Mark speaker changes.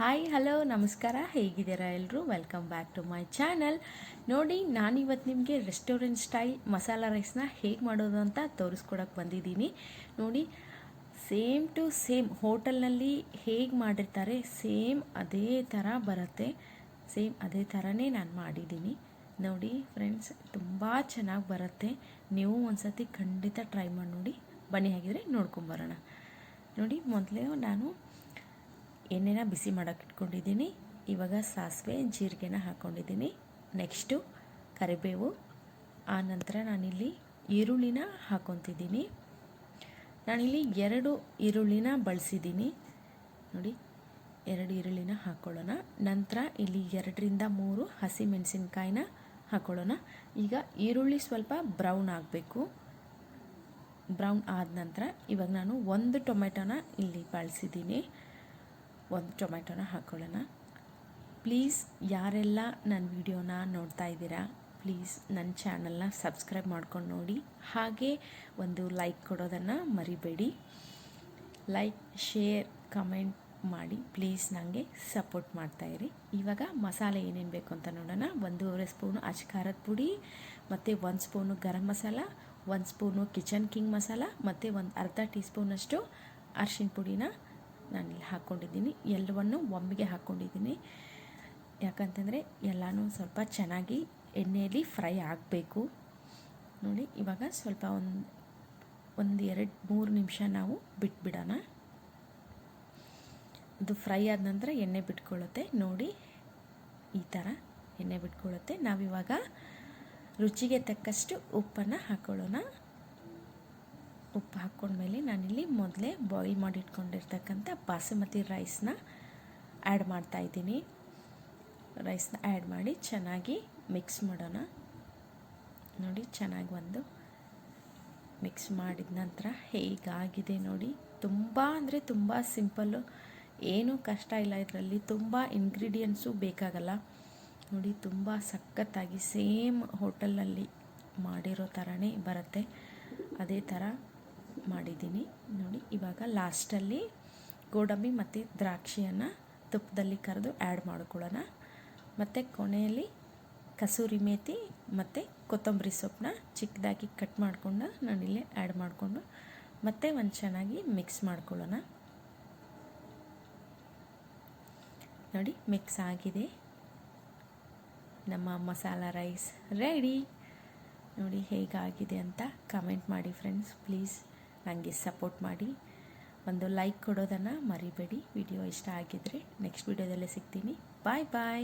Speaker 1: Hi hello ನಮಸ್ಕಾರ, ಹೇಗಿದ್ದೀರಾ ಎಲ್ಲರೂ? Welcome back to my channel. ನೋಡಿ, ನಾನಿವತ್ತು ನಿಮಗೆ ರೆಸ್ಟೋರೆಂಟ್ ಸ್ಟೈಲ್ ಮಸಾಲ ರೈಸ್ನ ಹೇಗೆ ಮಾಡೋದು ಅಂತ ತೋರಿಸ್ಕೊಡಕ್ಕೆ ಬಂದಿದ್ದೀನಿ. ನೋಡಿ, ಸೇಮ್ ಟು ಸೇಮ್ ಹೋಟೆಲ್ನಲ್ಲಿ ಹೇಗೆ ಮಾಡಿರ್ತಾರೆ ಸೇಮ್ ಅದೇ ಥರ ಬರುತ್ತೆ. ಸೇಮ್ ಅದೇ ಥರನೇ ನಾನು ಮಾಡಿದ್ದೀನಿ. ನೋಡಿ ಫ್ರೆಂಡ್ಸ್, ತುಂಬ ಚೆನ್ನಾಗಿ ಬರುತ್ತೆ. ನೀವು ಒಂದ್ಸತಿ ಖಂಡಿತ ಟ್ರೈ ಮಾಡಿ ನೋಡಿ. ಬನ್ನಿ, ಹಾಗಿದ್ರೆ ನೋಡ್ಕೊಂಬರೋಣ. ನೋಡಿ, ಮೊದಲೇ ನಾನು ಎಣ್ಣೆನ ಬಿಸಿ ಮಾಡೋಕ್ಕೆ ಇಟ್ಕೊಂಡಿದ್ದೀನಿ. ಇವಾಗ ಸಾಸಿವೆ ಜೀರಿಗೆನ ಹಾಕ್ಕೊಂಡಿದ್ದೀನಿ. ನೆಕ್ಸ್ಟು ಕರಿಬೇವು. ಆ ನಂತರ ನಾನಿಲ್ಲಿ ಈರುಳ್ಳಿನ ಹಾಕ್ಕೊತಿದ್ದೀನಿ. ನಾನಿಲ್ಲಿ 2 ಈರುಳ್ಳಿನ ಬಳಸಿದ್ದೀನಿ. ನೋಡಿ, 2 ಈರುಳ್ಳಿನ ಹಾಕ್ಕೊಳ್ಳೋಣ. ನಂತರ ಇಲ್ಲಿ 2ರಿಂದ 3 ಹಸಿಮೆಣಸಿನ್ಕಾಯಿನ ಹಾಕ್ಕೊಳ್ಳೋಣ. ಈಗ ಈರುಳ್ಳಿ ಸ್ವಲ್ಪ ಬ್ರೌನ್ ಆಗಬೇಕು. ಬ್ರೌನ್ ಆದ ನಂತರ ಇವಾಗ ನಾನು 1 ಟೊಮೆಟೊನ ಇಲ್ಲಿ ಬಳಸಿದ್ದೀನಿ. 1 ಟೊಮೆಟೊನ ಹಾಕ್ಕೊಳ್ಳೋಣ. ಪ್ಲೀಸ್ ಯಾರೆಲ್ಲ ನನ್ನ ವಿಡಿಯೋನ ನೋಡ್ತಾ ಇದ್ದೀರಾ, ಪ್ಲೀಸ್ ನನ್ನ ಚಾನಲ್ನ ಸಬ್ಸ್ಕ್ರೈಬ್ ಮಾಡ್ಕೊಂಡು ನೋಡಿ. ಹಾಗೆ ಒಂದು ಲೈಕ್ ಕೊಡೋದನ್ನು ಮರಿಬೇಡಿ. ಲೈಕ್, ಶೇರ್, ಕಮೆಂಟ್ ಮಾಡಿ ಪ್ಲೀಸ್ ನನಗೆ ಸಪೋರ್ಟ್ ಮಾಡ್ತಾಯಿರಿ. ಇವಾಗ ಮಸಾಲೆ ಏನೇನು ಬೇಕು ಅಂತ ನೋಡೋಣ. 1.5 ಸ್ಪೂನು ಅಚ್ಕಾರದ ಪುಡಿ, ಮತ್ತು 1 spoon garam masala, 1 spoon kitchen king masala, ಮತ್ತು ಒಂದು ಅರ್ಧ ಟೀ ಸ್ಪೂನಷ್ಟು ಅರಿಶಿನ ಪುಡಿನ ನಾನಿಲ್ಲಿ ಹಾಕ್ಕೊಂಡಿದ್ದೀನಿ. ಎಲ್ಲವನ್ನು ಒಮ್ಮೆಗೆ ಹಾಕ್ಕೊಂಡಿದ್ದೀನಿ. ಯಾಕಂತಂದರೆ ಎಲ್ಲನೂ ಸ್ವಲ್ಪ ಚೆನ್ನಾಗಿ ಎಣ್ಣೆಯಲ್ಲಿ ಫ್ರೈ ಆಗಬೇಕು. ನೋಡಿ, ಇವಾಗ ಸ್ವಲ್ಪ ಒಂದು 2-3 ನಿಮಿಷ ನಾವು ಬಿಟ್ಬಿಡೋಣ. ಅದು ಫ್ರೈ ಆದ ನಂತರ ಎಣ್ಣೆ ಬಿಟ್ಕೊಳ್ಳುತ್ತೆ. ನೋಡಿ, ಈ ಥರ ಎಣ್ಣೆ ಬಿಟ್ಕೊಳ್ಳುತ್ತೆ. ನಾವಿವಾಗ ರುಚಿಗೆ ತಕ್ಕಷ್ಟು ಉಪ್ಪನ್ನು ಹಾಕ್ಕೊಳ್ಳೋಣ. ಉಪ್ಪು ಹಾಕ್ಕೊಂಡ್ಮೇಲೆ ನಾನಿಲ್ಲಿ ಮೊದಲೇ ಬಾಯ್ಲ್ ಮಾಡಿಟ್ಕೊಂಡಿರ್ತಕ್ಕಂಥ ಬಾಸುಮತಿ ರೈಸ್ನ ಆ್ಯಡ್ ಮಾಡ್ತಾಯಿದ್ದೀನಿ. ರೈಸ್ನ ಆ್ಯಡ್ ಮಾಡಿ ಚೆನ್ನಾಗಿ ಮಿಕ್ಸ್ ಮಾಡೋಣ. ನೋಡಿ, ಚೆನ್ನಾಗಿ ಒಂದು ಮಿಕ್ಸ್ ಮಾಡಿದ ನಂತರ ಹೇಗಾಗಿದೆ ನೋಡಿ. ತುಂಬ ಅಂದರೆ ತುಂಬ ಸಿಂಪಲ್ಲು, ಏನೂ ಕಷ್ಟ ಇಲ್ಲ ಇದರಲ್ಲಿ. ತುಂಬ ಇಂಗ್ರೀಡಿಯೆಂಟ್ಸು ಬೇಕಾಗಲ್ಲ. ನೋಡಿ, ತುಂಬ ಸಖತ್ತಾಗಿ ಸೇಮ್ ಹೋಟೆಲ್ನಲ್ಲಿ ಮಾಡಿರೋ ಥರನೇ ಬರುತ್ತೆ. ಅದೇ ಥರ ಮಾಡಿದ್ದೀನಿ. ನೋಡಿ, ಇವಾಗ ಲಾಸ್ಟಲ್ಲಿ ಗೋಡಂಬಿ ಮತ್ತು ದ್ರಾಕ್ಷಿಯನ್ನು ತುಪ್ಪದಲ್ಲಿ ಕರೆದು ಆ್ಯಡ್ ಮಾಡ್ಕೊಳ್ಳೋಣ. ಮತ್ತು ಕೊನೆಯಲ್ಲಿ ಕಸೂರಿ ಮೇಥಿ ಮತ್ತು ಕೊತ್ತಂಬರಿ ಸೊಪ್ಪನ್ನ ಚಿಕ್ಕದಾಗಿ ಕಟ್ ಮಾಡಿಕೊಂಡು ನಾನಿಲ್ಲೇ ಆ್ಯಡ್ ಮಾಡಿಕೊಂಡು ಮತ್ತೆ ಒಂದು ಚೆನ್ನಾಗಿ ಮಿಕ್ಸ್ ಮಾಡ್ಕೊಳ್ಳೋಣ. ನೋಡಿ, ಮಿಕ್ಸ್ ಆಗಿದೆ. ನಮ್ಮ ಮಸಾಲ ರೈಸ್ ರೆಡಿ. ನೋಡಿ ಹೇಗಾಗಿದೆ ಅಂತ ಕಮೆಂಟ್ ಮಾಡಿ ಫ್ರೆಂಡ್ಸ್. ಪ್ಲೀಸ್ ನನಗೆ ಸಪೋರ್ಟ್ ಮಾಡಿ. ಒಂದು ಲೈಕ್ ಕೊಡೋದನ್ನು ಮರಿಬೇಡಿ. ವಿಡಿಯೋ ಇಷ್ಟ ಆಗಿದ್ದರೆ ನೆಕ್ಸ್ಟ್ ವಿಡಿಯೋದಲ್ಲೇ ಸಿಗ್ತೀನಿ. ಬಾಯ್ ಬಾಯ್.